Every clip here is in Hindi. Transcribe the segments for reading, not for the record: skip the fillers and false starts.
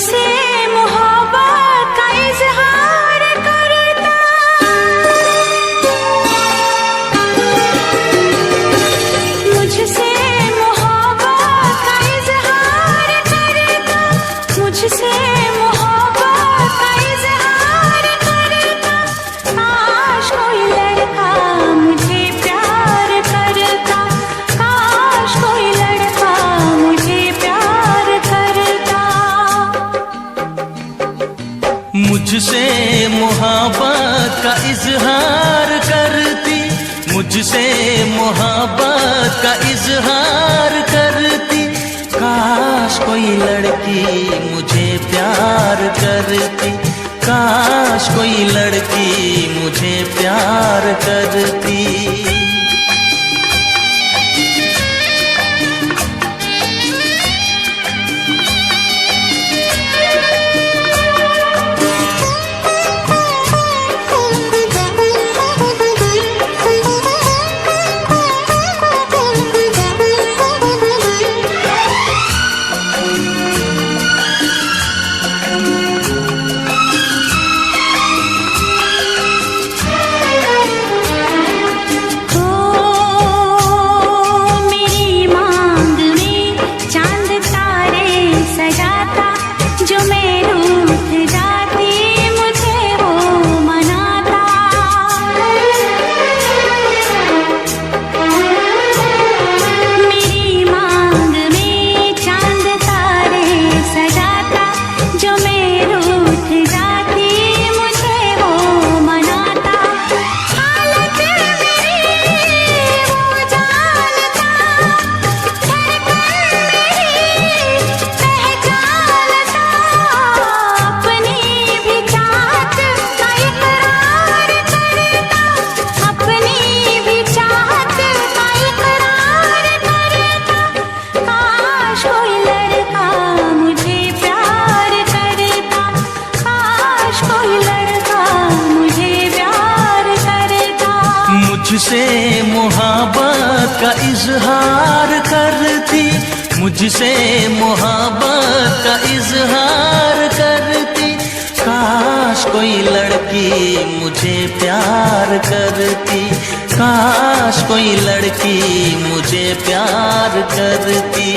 मुझसे मोहब्बत का इजहार करता, मुझसे मोहब्बत का इजहार करता, मुझसे मोहब्बत का इजहार करता। काश कोई लड़का मुझे प्यार करता, काश कोई लड़का मुझे प्यार करता। मुझसे मोहब्बत का इजहार करती, मुझसे मोहब्बत का इजहार करती। काश कोई लड़की मुझे प्यार करती, काश कोई लड़की मुझे प्यार करती। मुझसे मोहब्बत का इजहार करती, मुझसे मोहब्बत का इजहार करती। काश कोई लड़की मुझे प्यार करती, काश कोई लड़की मुझे प्यार करती।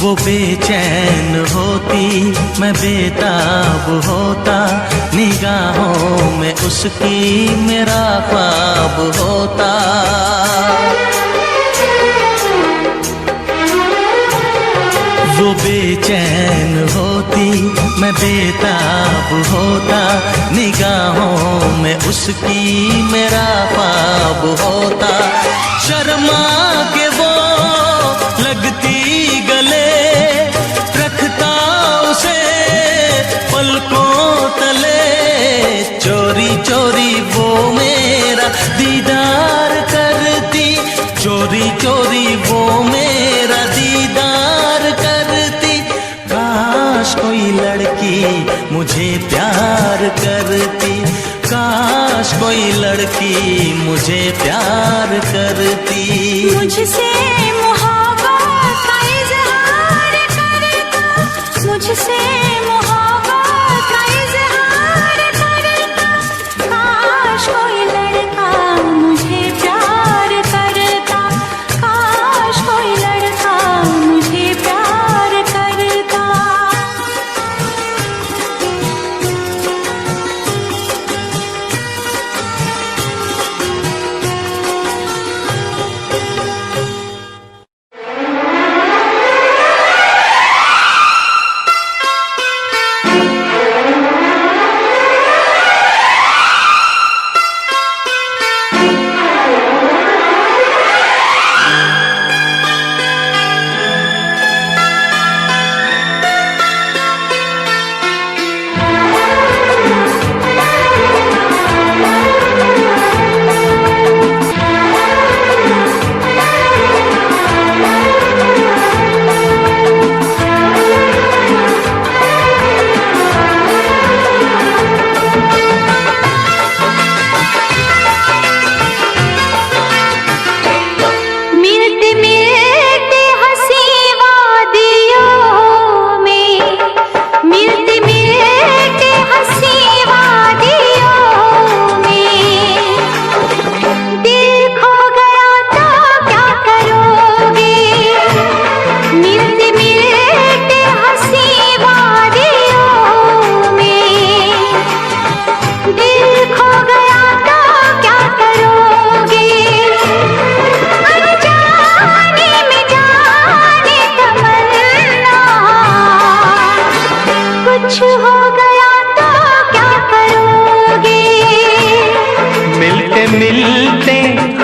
वो बेचैन होती, मैं बेताब होता, निगाहों में उसकी मेरा ख्वाब होता। वो बेचैन होती, मैं बेताब होता, निगाहों में उसकी मेरा ख्वाब होता। शर्मा के वो लगती गले, रखता उसे पलकों तले। चोरी चोरी वो मेरा दीदार करती, चोरी चोरी वो मेरा दीदार करती। काश कोई लड़की मुझे प्यार करती, काश कोई लड़की मुझे प्यार करती। मुझसे मोहब्बत का इजहार करता, मुझसे मोहब्बत का इजहार करता। काश कोई लड़का मुझे प्यार करता, काश कोई लड़का मुझे प्यार करता।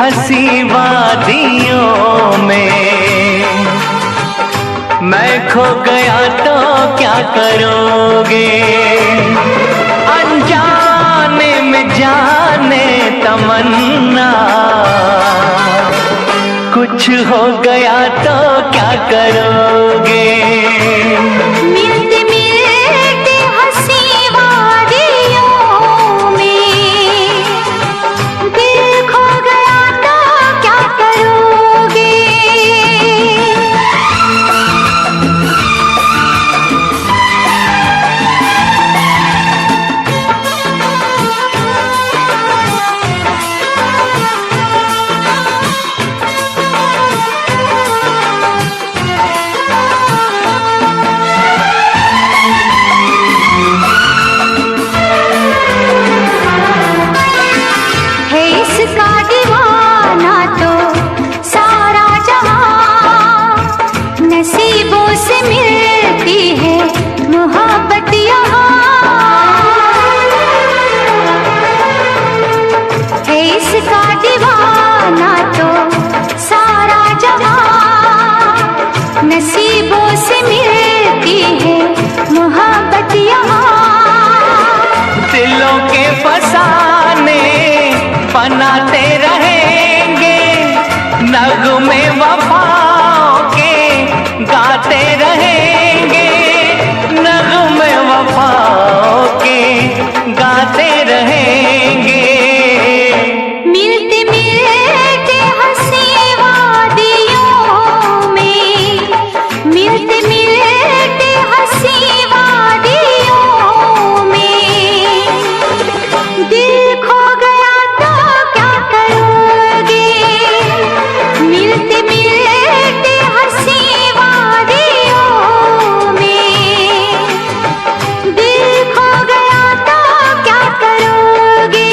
हंसी वादियों में। मैं खो गया तो क्या करोगे, अनजाने में जाने तमन्ना। कुछ हो गया तो क्या करोगे। मिलते मिलते हंसी वादियों में, दिल खो गया तो क्या करोगे। इसका दीवाना तो सारा जहां, नसीबों से मिलती है मोहब्बत यहाँ। दिलों के फसाने बनाते रहेंगे, नगमे वफाओं के गाते रहेंगे, नगमे वफाओं के गाते रहेंगे। मिलते मिलते हंसी वादियों में, मिलते मिलते हंसी वादियों में, दिल खो गया तो क्या करोगे। मिलते मिलते हंसी वादियों में, दिल खो गया तो क्या करोगे।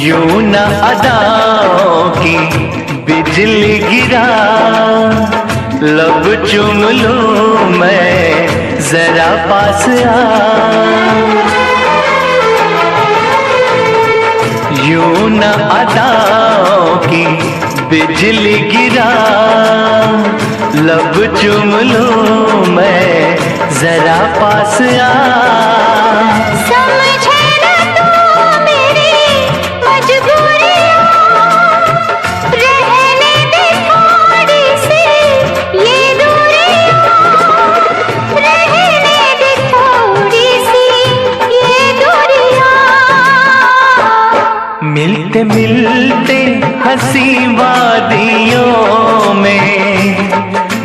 यूं न अदाओं की बिजली गिरा, लब चूम लूं मैं जरा पास आ। यूं न अदाओं की बिजली गिरा, लब चूम लूं मैं जरा पास आ। समझे न तू मेरी मजबूरियाँ, रहने दे थोड़ी सी ये दूरियाँ, रहने दे थोड़ी सी ये दूरियाँ। मिलते मिलते हंसी वादियों में,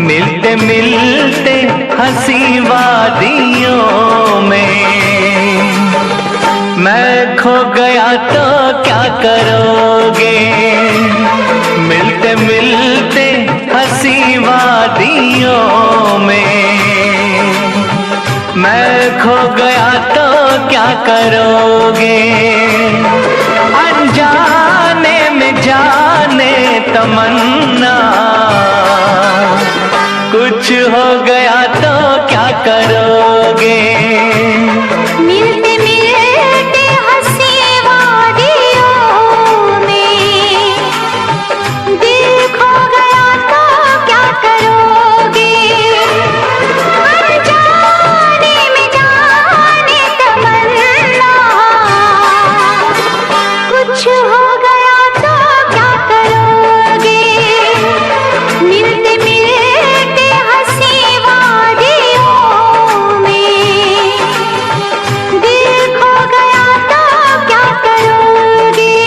मिलते मिलते हंसी वादियों में। मैं खो गया तो क्या करोगे। मिलते मिलते हंसी वादियों में, मैं खो गया तो क्या करोगे। अनजाने में जाने तमन्ना, कुछ हो गया तो क्या करोगे। मिलते मिलते हंसी वादियों में, दिल खो गया तो क्या करोगे। अनजाने में जाने तमन्ना, कुछ हो गया तो क्या करोगे। मिलते मिलते हंसी वादियों में, दिल खो गया तो क्या करोगे।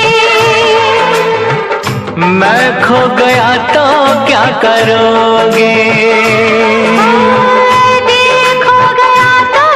मैं खो गया तो क्या करोगे। दिल खो गया तो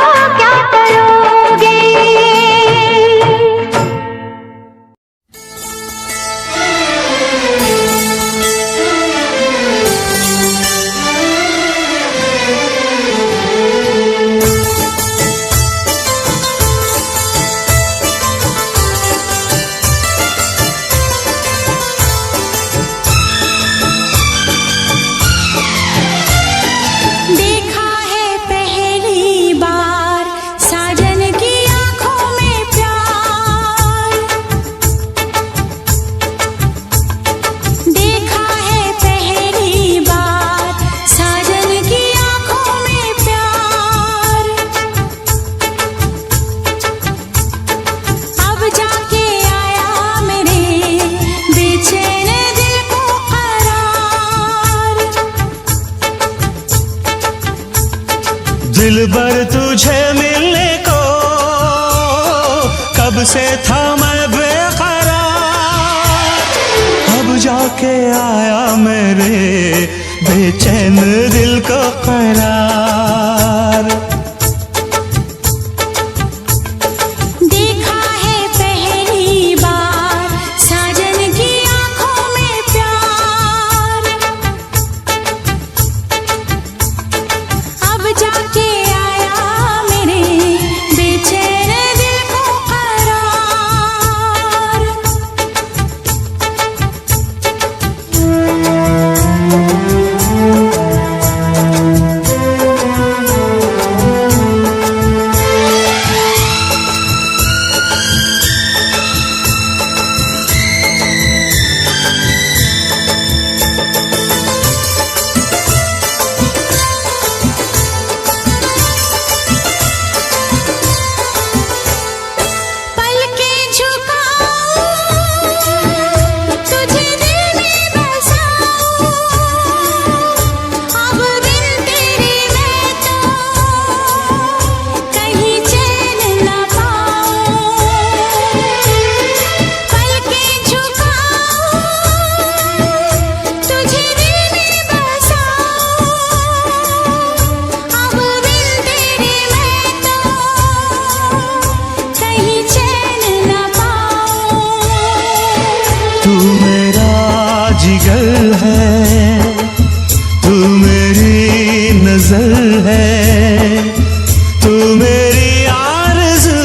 दिलबर तुझे मिलने को कब से था मैं बेकरार, अब जाके आया मेरे बेचैन दिल को करार। देखा है पहली बार साजन की आंखों में प्यार, अब जाके आया मेरे बेचैन दिल को करार। तू मेरा जिगर है, तू मेरी नजर है, तू मेरी आरज़ू,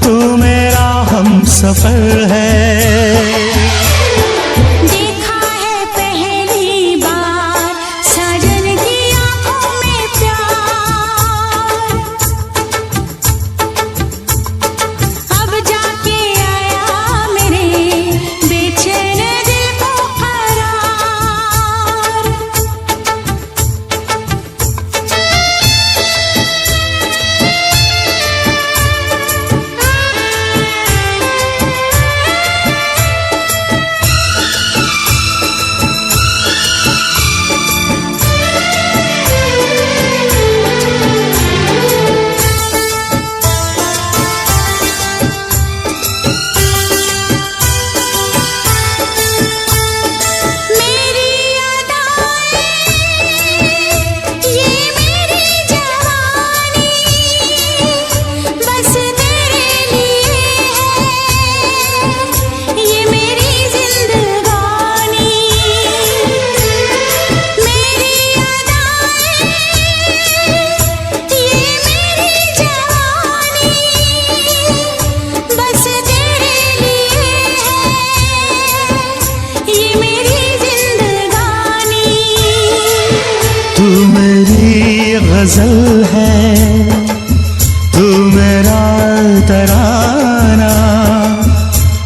तू मेरा हमसफर है। देखा है पहली बार साजन की आंखों में प्यार, अब जाके आया मेरे बेचैन दिल को करार। तू मेरी गजल है, तू मेरा तराना,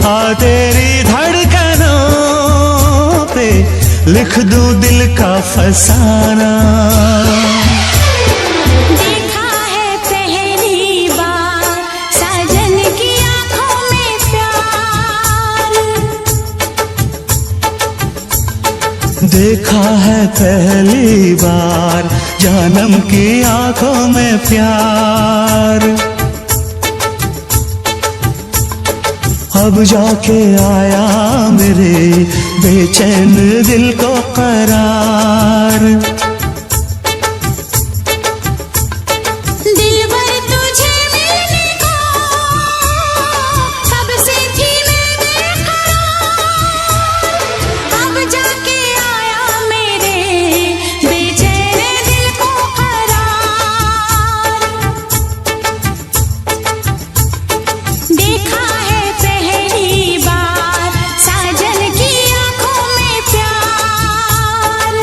आ तेरी धड़कनों पे लिख दूं दिल का फसाना। देखा है पहली बार साजन की आंखों में प्यार, देखा है पहली बार जानम की आंखों में प्यार, अब जाके आया मेरे बेचैन दिल को करार। दिलबर तुझे मिलने को कब से थी मैं बेकरार, अब जाके आया मेरे बेचैन दिल को करार। देखा है पहली बार साजन की आंखों में प्यार,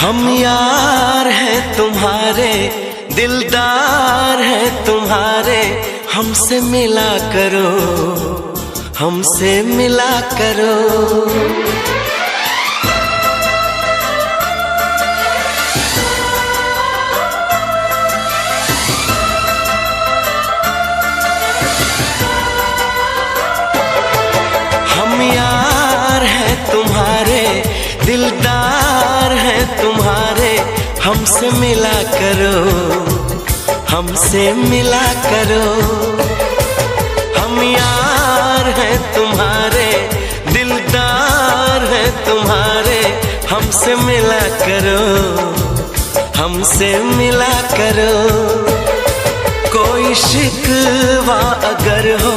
हम यार हैं तुम्हारे, दिलदार हैं तुम्हारे, हमसे मिला करो, हमसे मिला करो। हम यार हैं तुम्हारे, दिलदार हैं तुम्हारे, हमसे मिला करो, हमसे मिला करो। हम यार हैं तुम्हारे, दिलदार हैं तुम्हारे, हमसे मिला करो, हमसे मिला करो। कोई शिकवा अगर हो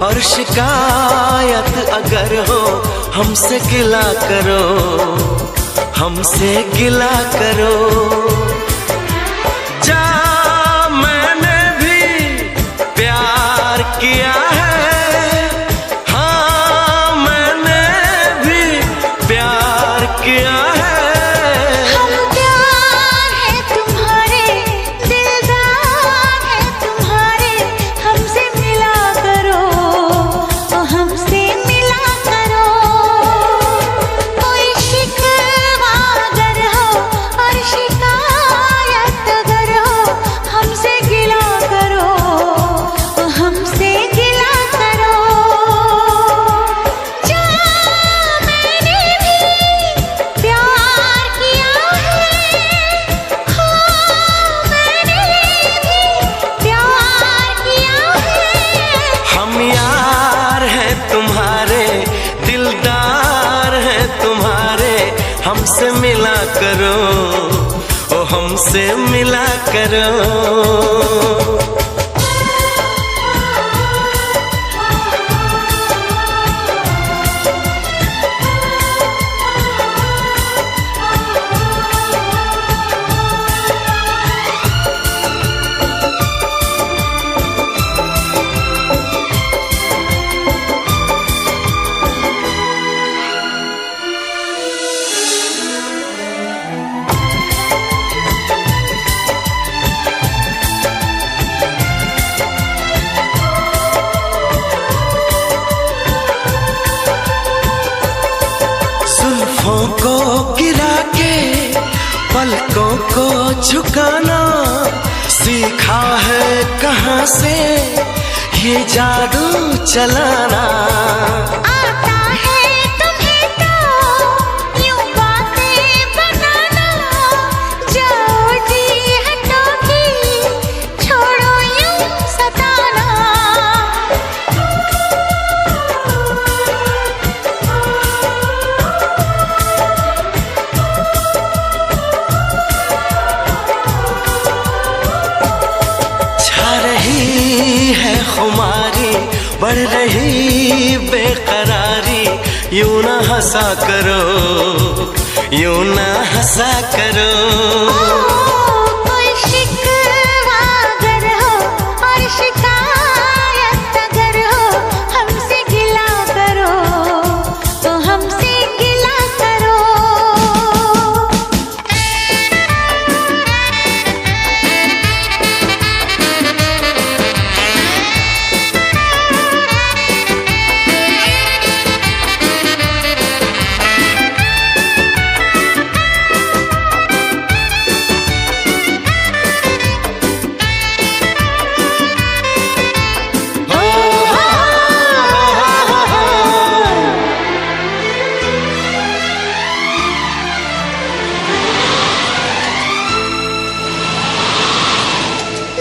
और शिकायत अगर हो, हमसे गिला करो, हमसे गिला करो। जा मैंने भी प्यार किया है, हाँ मैंने भी प्यार किया है। हम प्यार है तुम्हारे, दिलदार है तुम्हारे, हमसे मिला करो, ओ हमसे मिला करो। कोई शिकवा अगर हो और शिकायत अगर हो, हमसे गिला करो, ओ हमसे गिला करो। जा मैंने भी प्यार किया है, हाँ मैंने भी प्यार किया है। हम यार हैं तुम्हारे, दिलदार हैं तुम्हारे, हमसे मिला करो, ओ हमसे मिला करो। जुल्फों को गिरा के पलकों को झुकाना सीखा है कहाँ से ये जादू चलाना। आता है तुम्हें तो यूं बातें बनाना, जाओ जी हटो की छोड़ो यूं सताना। छा रही है खुमारी, बढ़ रही बेकरारी, यूं ना हंसा करो, यूं ना हंसा करो। कोई शिकवा अगर हो और शिकायत अगर हो, हमसे गिला करो, तो हमसे गिला करो।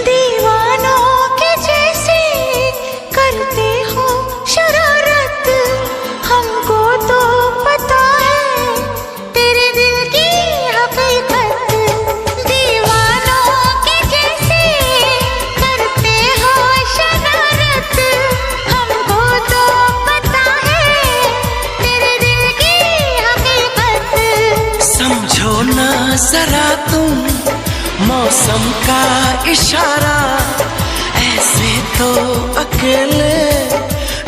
दीवानों के जैसे करते हो शरारत, हमको तो पता है तेरे दिल की हकीकत। दीवानों के जैसे करते हो शरारत, हमको तो पता है तेरे दिल की हकीकत। समझो ना जरा तुम मौसम का इशारा, ऐसे तो अकेले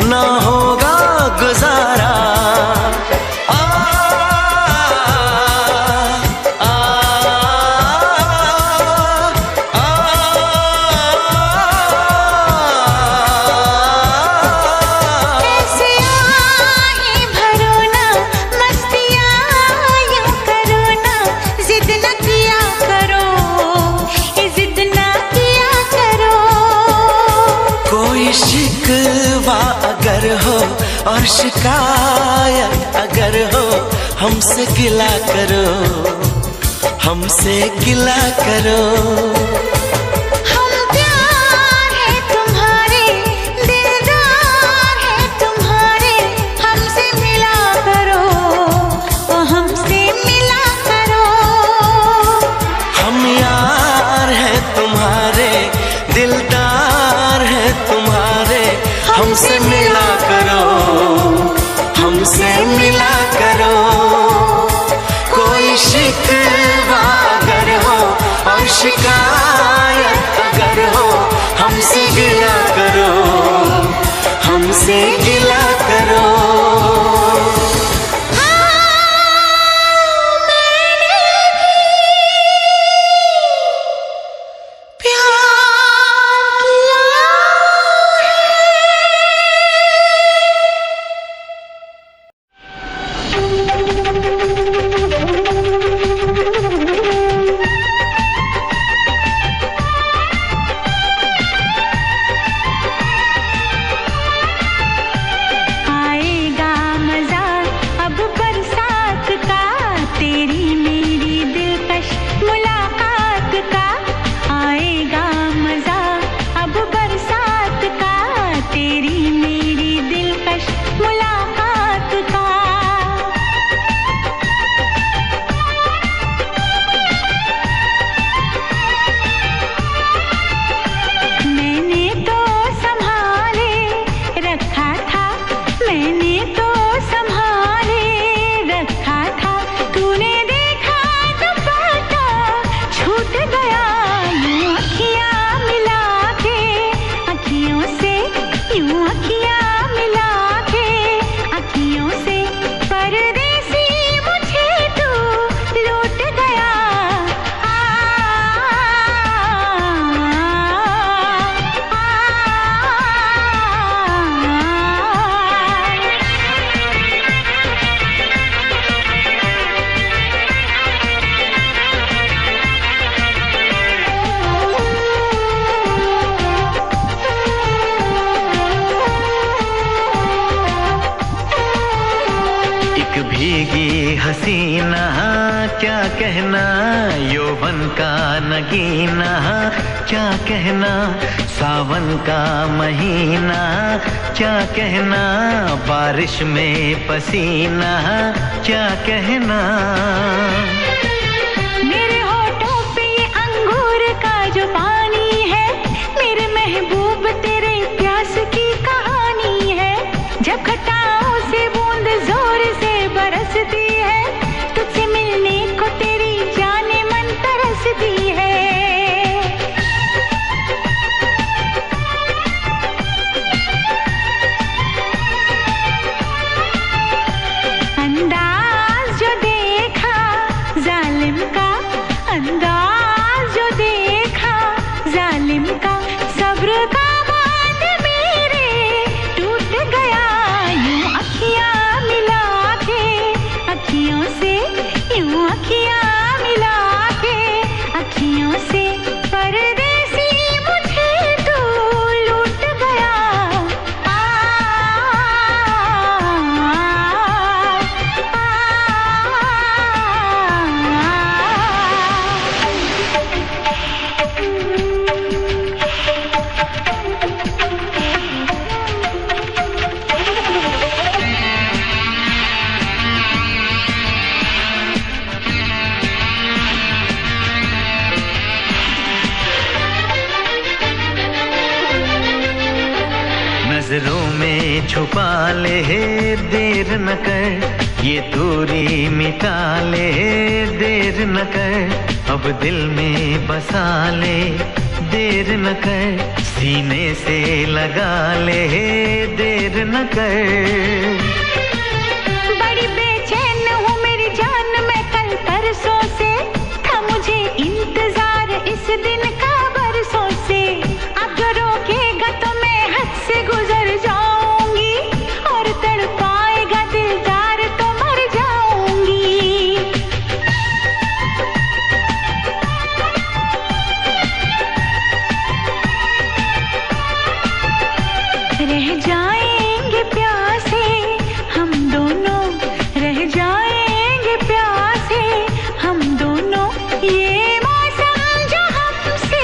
ना होगा गुजारा। आ, आ, कोई शिकवा अगर हो और शिकायत अगर हो, हमसे गिला करो, हमसे गिला करो। हम प्यार है तुम्हारे, दिलदार है तुम्हारे, हमसे मिला करो, ओ हमसे मिला करो। हम यार है तुम्हारे, दिलदार है तुम्हारे, हमसे मिला करो, हमसे मिला करो। कोई शिकवा अगर हो और शिकायत अगर हो, हमसे गिला करो, हमसे गिला करो। आएगा मजा अब बरसात का, तेरी मेरी दिलकश मुलाकात का। आएगा मजा अब बरसात का, तेरी मेरी दिलकश मुलाकात का। मैंने तो संभाले रखा था, मैंने तो संभाले रखा था, तूने देखा दुपट्टा छूट गया। यूं अखियां मिला के, अखियों से यूं अखियां मिला के, अखियों से परदेसी मुझे तू लूट गया। एक भीगी हसीना क्या कहना, यौवन का नगीना क्या कहना, सावन का महीना क्या कहना, बारिश में पसीना क्या कहना। मेरे होठों पे ये अंगूर का जो पानी है, मेरे महबूब तेरे प्यास की कहानी है। जब घटाओं से बूंद जोर से बरसती है, तुझसे मिलने को तेरी जाने मन तरसती है। अंदाज जो देखा जालिम का, अंदाज जो देखा जालिम का, सब्र का बांध मेरे टूट गया। यूं अखियां मिला के, अखियों से यूं अखियां मिला के, अखियों से परदेसी मुझे तू लूट गया। नजरों में छुपा ले देर न कर, ये दूरी मिटा ले देर न कर, अब दिल में बसा ले देर न कर, सीने से लगा ले देर न कर। बड़ी बेचैन हूँ मेरी जान, मैं कल परसों से, था मुझे इंतजार इस दिन का बरसों से। अगर रोकेगा तो मैं हद से गुजर जाऊंगी, और तड़पाएगा दिलदार तो मर जाऊंगी। रह जाएंगे प्यासे हम दोनों, रह जाएंगे प्यासे हम दोनों। ये मौसम जो हमसे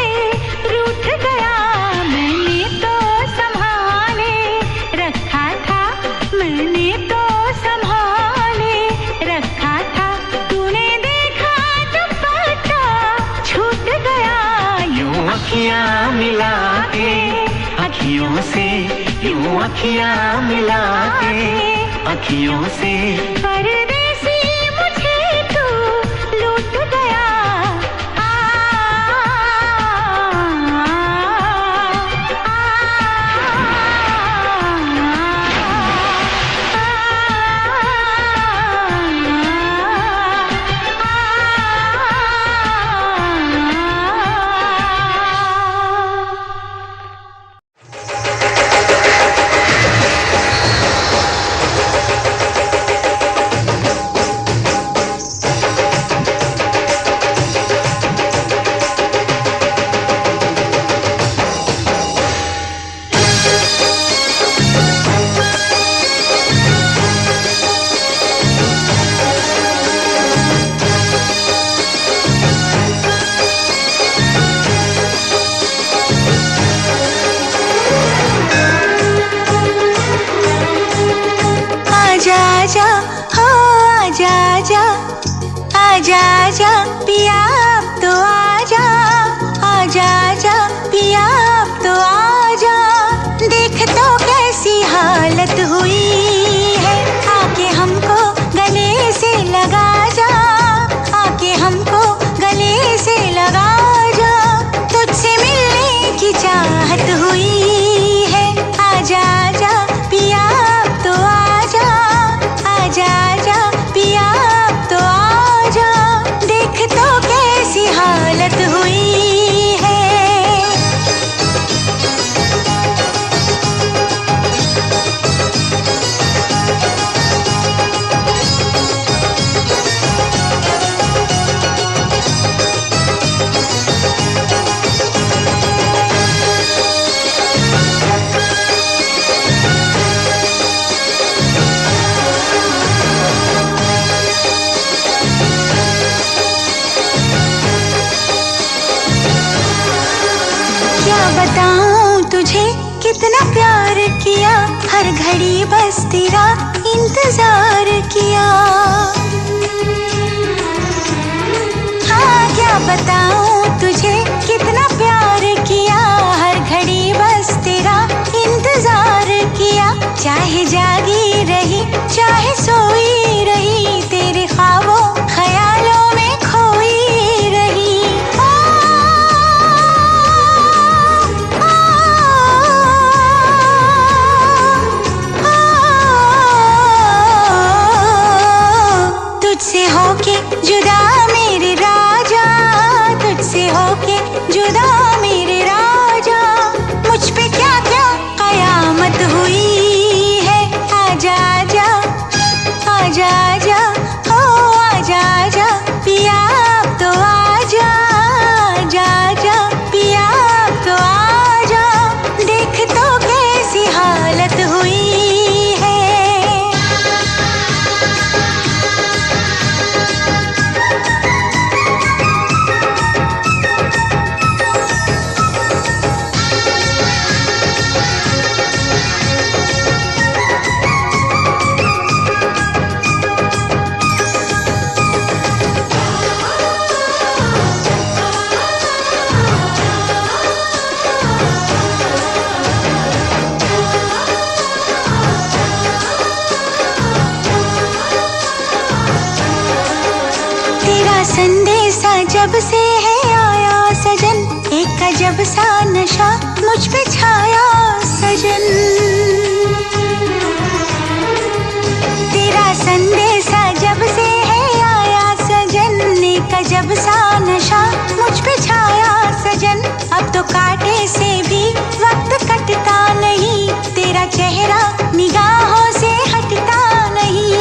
रूठ गया, मैंने तो संभाले रखा था, मैंने तो संभाले रखा था। तूने देखा दुपट्टा छूट गया, यूं अखियां मिला के अखियों से, यूं अखियां मिला के अखियों से। परदेसी मुझे तू लूट गया। आजा हो आजा आजा, आजा आजा पिया अब तो आजा, आजा आजा पिया अब तो आजा। देख तो कैसी हालत हुई है, आके हमको गले से लगा जा, आके हमको गले से लगा जा। तुझसे मिलने की चाहत हुई है, आजा आजा पिया अब तो आजा, आजा आजा पिया अब तो आजा। देख तो कैसी हालत हुई है। क्या बताऊं तुझे कितना प्यार किया, हर घड़ी बस तेरा इंतजार किया। हाँ क्या बताऊं तुझे कितना प्यार किया, हर घड़ी बस तेरा इंतजार किया। चाहे जागी रही चाहे सोई रही, तेरे ख्वाबों ख्यालों में खोई रही। तुझसे होके जुदा मेरे राजा, तुझसे होके जुदा मेरे राजा। मुझ पे क्या क्या कयामत हुई है। आजा आजा आजा आजा हो आजा आजा पिया अब तो आजा, आजा आजा पिया अब तो आजा। देख तो कैसी हालत हुई है। तेरा संदेशा जब से है आया सजन, एक अजब सा नशा मुझ पे छाया सजन। तेरा संदेशा जब से है आया सजन, एक अजब सा नशा मुझ पे छाया सजन। अब तो कांटे से भी वक्त कटता नहीं, तेरा चेहरा निगाहों से हटता नहीं।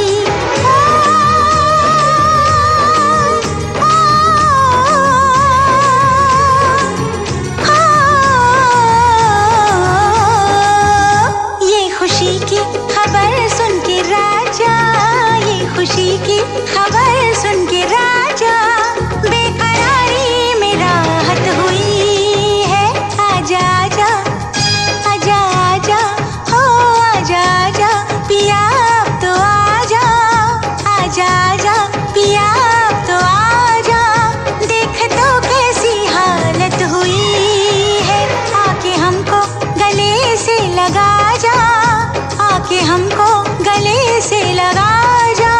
के हमको गले से लगा जा,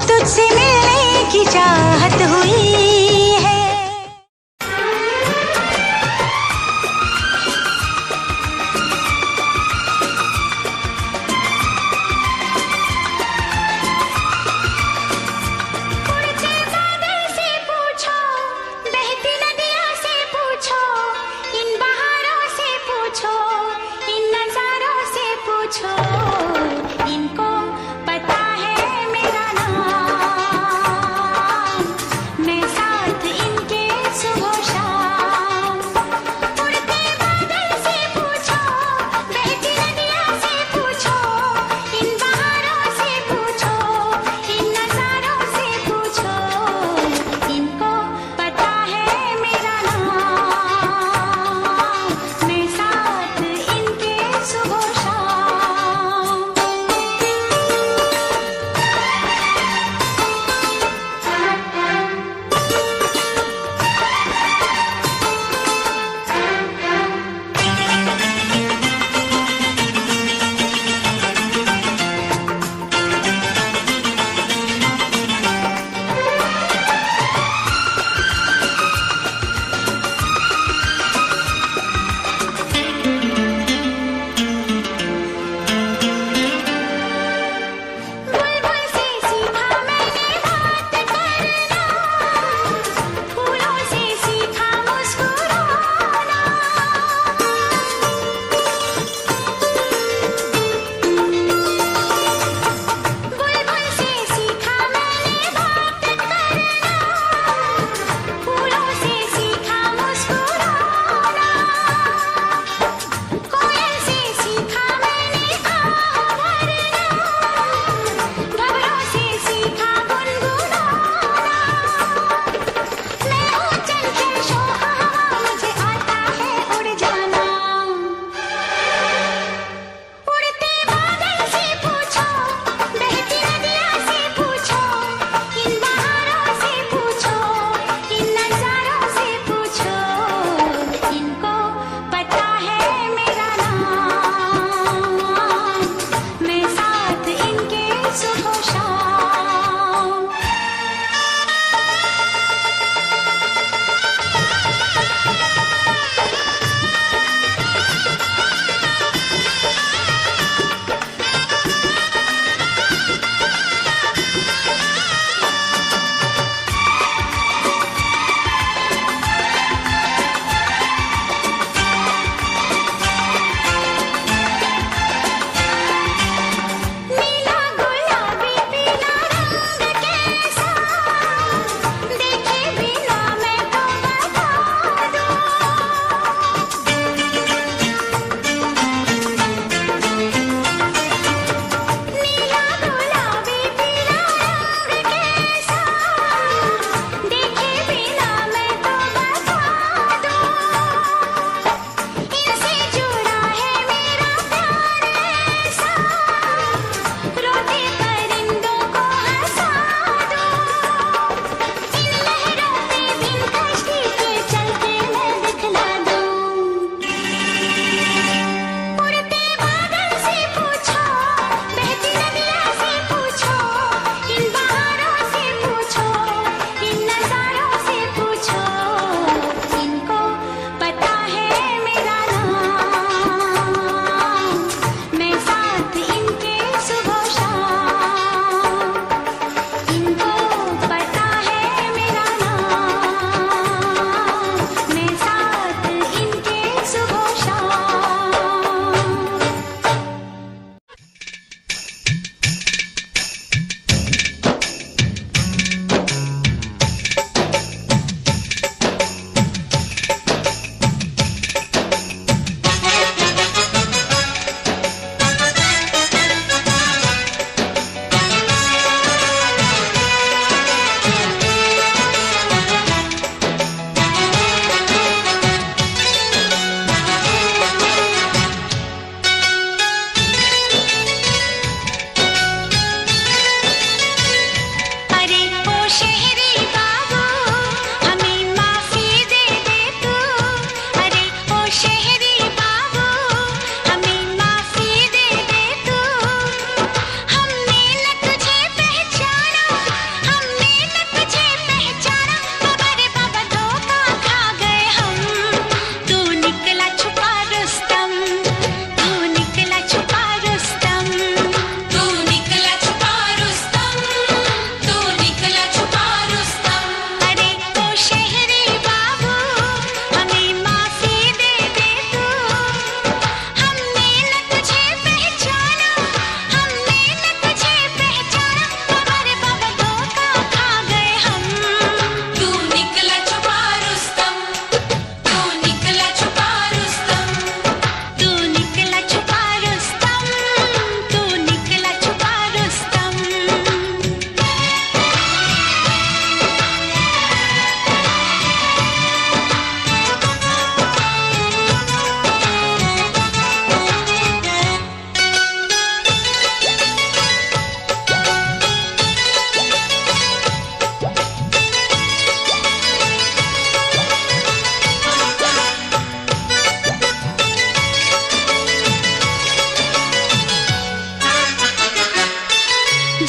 तुझसे मिलने की चाहत हुई है। उड़ते बादल से पूछो, बहती नदियों से पूछो, इन बहारों से पूछो, इन नजारों से पूछो, इनको पता है मेरा नाम, मैं साथ इनके सुबह शाम। उड़ते बादल से पूछो, बहती नदियों से पूछो, इन बहारों से पूछो, इन नजारों से पूछो, इनको पता है मेरा नाम, मैं साथ इनके सुबह शाम।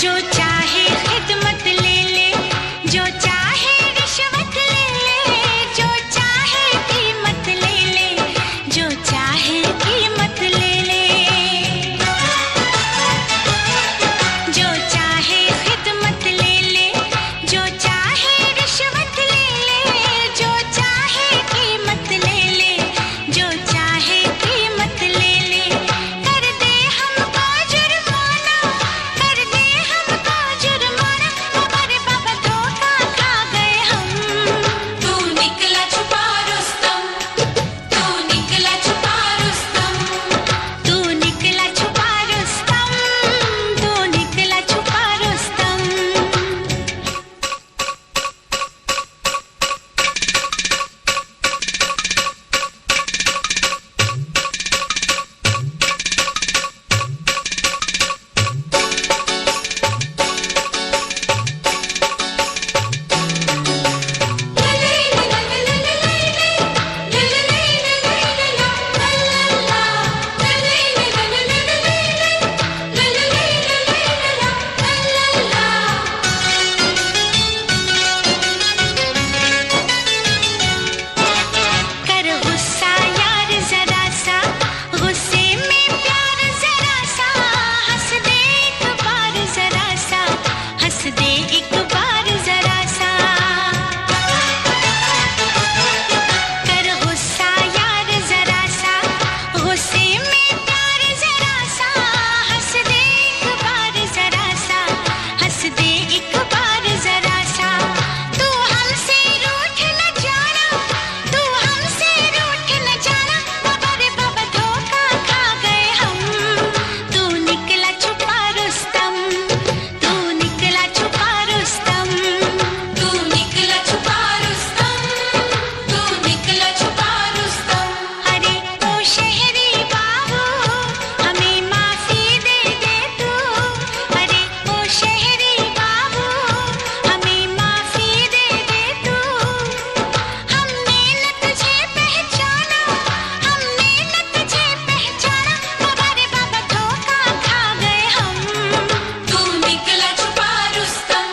जो चाहे खिदमत ले ले, जो चाहे रिश्वत ले ले, जो चाहे कीमत ले ले, जो चाहे कीमत ले ले। जो चाहे खिदमत ले ले, जो चाहे रिश्वत ले ले, जो चाहे कीमत ले ले, जो चाहे कीमत ले ले। कर दे हमको जुर्माना, कर दे हमको जुर्माना, हमारे बाबा धोखा खा गए हम। तू निकला छुपा रुस्तम, तू निकला छुपा रुस्तम, तू निकला छुपा रुस्तम, तू निकला छुपा रुस्तम। कर गुस्सा यार जरा सा, गुस्से में प्यार जरा सा, हंस दे एक बार जरा सा, हंस दे एक बार जरा सा। कर गुस्सा यार जरा सा, गुस्से में प्यार जरा सा, हंस दे एक बार जरा सा, हंस दे एक बार जरा सा। तू हमसे रूठ न जाना, तू हमसे रूठ न जाना, हमारे बाबा धोखा खा गए हम। तू निकला छुपा रुस्तम, तू निकला छुपा रुस्तम, तू निकला छुपा रुस्तम, तू निकला छुपा रुस्तम। अरे ओ शहरी बाबू, हमें माफी दे दे तू। अरे ओ शहरी बाबू, हमें माफी दे दे तू। हमने न तुझे पहचाना, हमने न तुझे पहचाना, हमारे बाबा धोखा खा गए हम। तू निकला छुपा रुस्तम,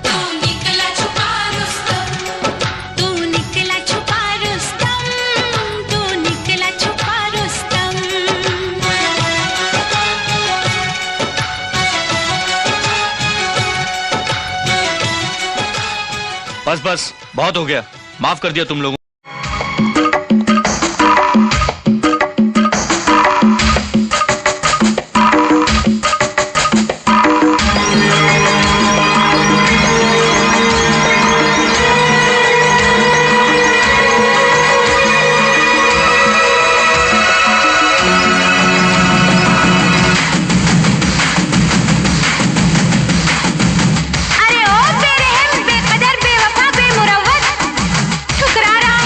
तू निकला छुपा रुस्तम, तू निकला छुपा रुस्तम, तू निकला छुपा रुस्तम। बस बस, बहुत हो गया, माफ कर दिया तुम लोगों। अरे ओ बेरहम, बेकदर, बेवफा, बेमुरव्वत, ठुकरा रहा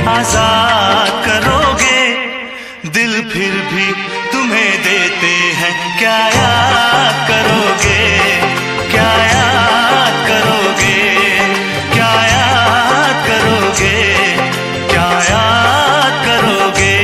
आजाद करोगे, दिल फिर भी तुम्हें देते हैं, क्या याद करोगे, क्या याद करोगे, क्या याद करोगे, क्या याद करोगे।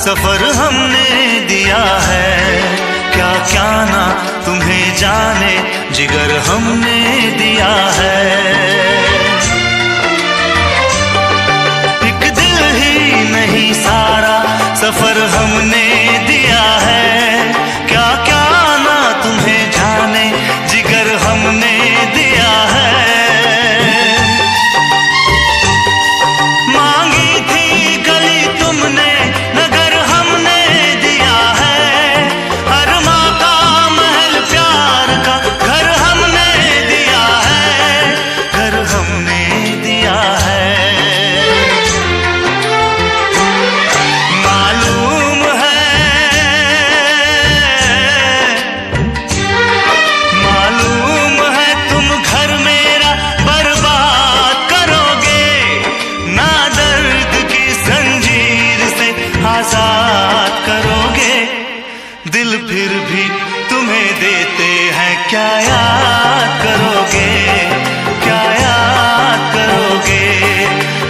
सफर हमने दिया है, क्या क्या ना तुम्हें जाने जिगर हमने दिया है। एक दिल ही नहीं सारा आजाद करोगे, दिल फिर भी तुम्हें देते हैं, क्या याद करोगे, क्या याद करोगे,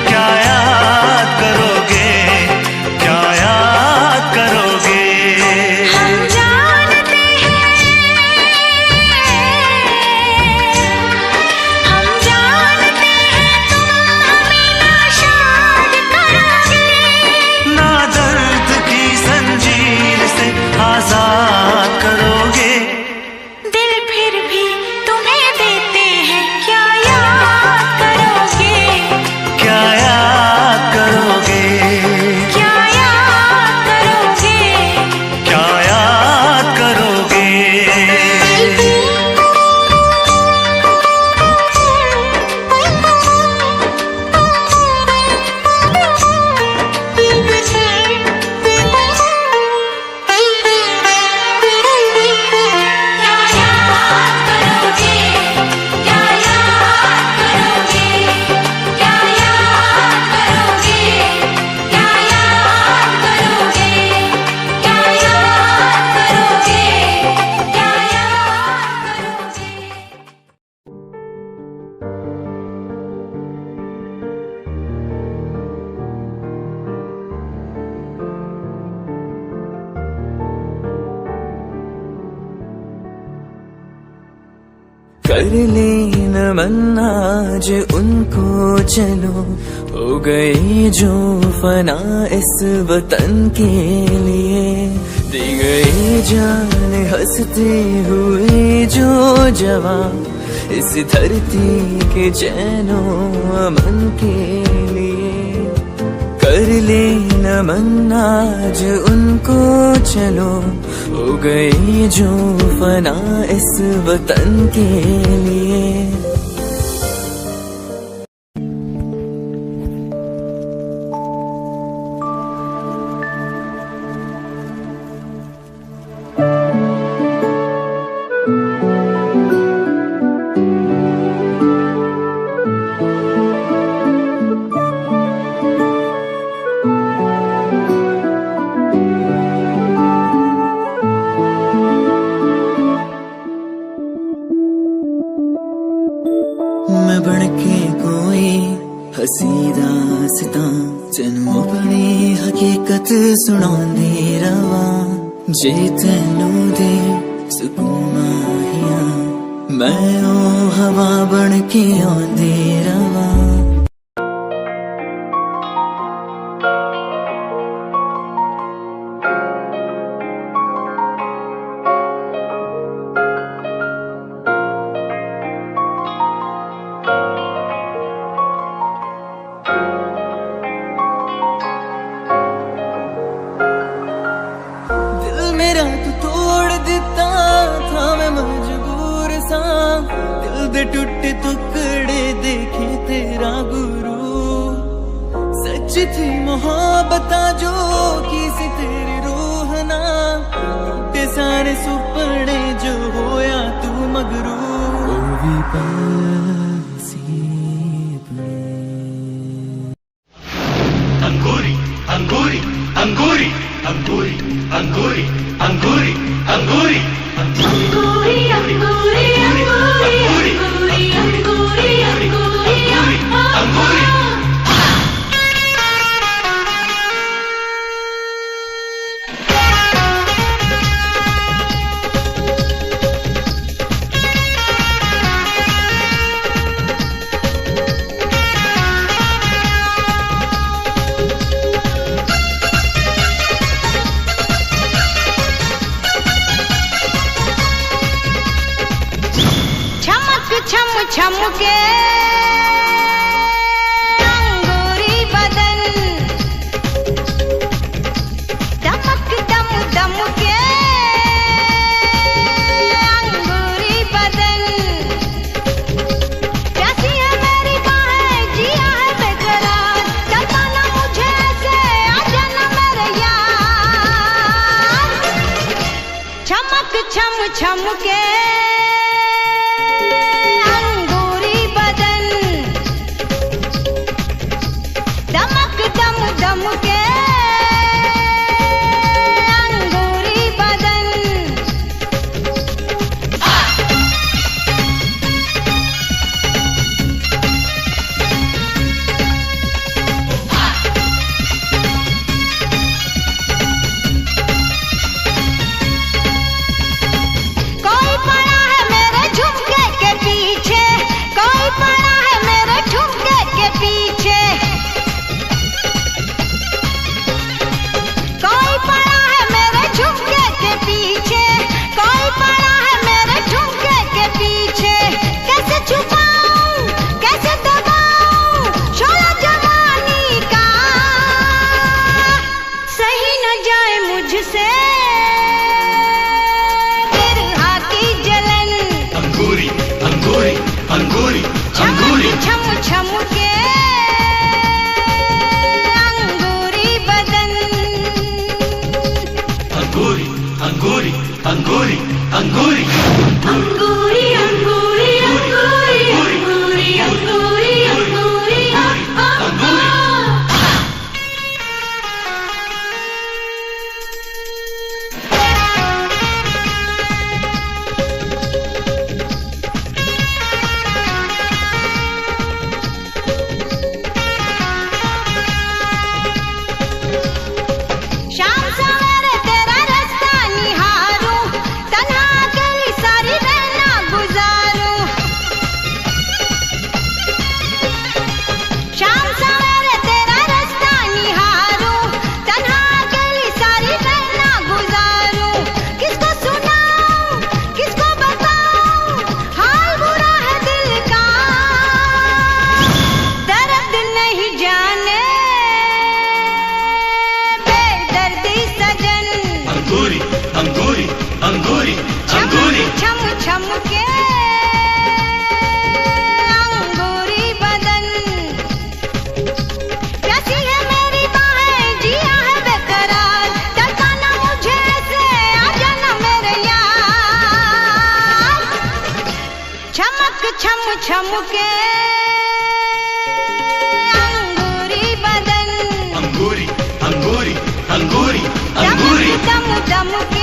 क्या याद करोगे, क्या याद करोगे। हम जानते हैं, हम जानते हैं तुम हमें नाशाद करोगे। ना दर्द की जंजीर से आजाद करोगे, दिल फिर भी तुम्हें देते हैं, क्या याद करोगे, क्या याद करोगे, क्या याद करोगे। क्या याद करोगे। कर ले नमन आज उनको, चलो हो गए जो फना इस वतन के लिए, दी गई जान हंसते हुए जो जवान इस धरती के चैनो अमन के लिए। कर ले नमन आज उनको, चलो हो गए जो फना इस वतन के लिए। मैं बनके कोई हसी दास्तां तेनू अपनी हकीकत सुनांदी रवां, जे तेनू दे सुकून माहिया मैं ओ हवा बनके आंदी रवां। मेरा तू तोड़ दिता था, मैं मजबूर सा दिल दे टूटे टुकड़े देखे तेरा गुरु। सच थी मोहब्बत जो की सी तेरी रूह ना, टूटे सारे सुपने जो होया तू मगरू। ओ भी अंगूरी अंगूरी अंगूरी अंगूरी अंगूरी अंगूरी अंगूरी अंगूरी अंगूरी अंगूरी अंगूरी अंगूरी अंगूरी। छम छम के अंगूरी बदन, दमक दम दम के अंगूरी बदन। प्यासी है मेरी बाहें, जिया है बेकरार, चलता ना मुझे ऐसे, आजा ना मेरे यार। चमक छम छम के दम के मुझसे बिरहा की जलन। अंगूरी अंगूरी अंगूरी अंगूरी छम छम के अंगूरी बदन। अंगूरी अंगूरी अंगूरी अंगूरी अंगूरी अंगूरी अंगूरी अंगूरी अंगूरी अंगूरी अंगूरी। शाम सवेरे तेरा रास्ता निहारूं, तन्हा अकेली सारी रहना गुजारूं। शाम सवेरे तेरा रास्ता निहारूं, तन्हा अकेली सारी रहना गुजारूं। किसको सुनाऊं, किसको बताऊं, हाल बुरा है दिल का, दर्द नहीं जाने बेदर्दी सजन। अंगूरी अंगूरी अंगूरी अंगूरी छम छम के अंगूरी बदन। प्यासी है मेरी बाहें, जिया है बेकरार, तड़पाना मुझे ऐसे, आ जाना मेरे यार। चमक छम छम के अंगूरी बदन। अंगूरी अंगूरी अंगूरी अंगूरी दम दम के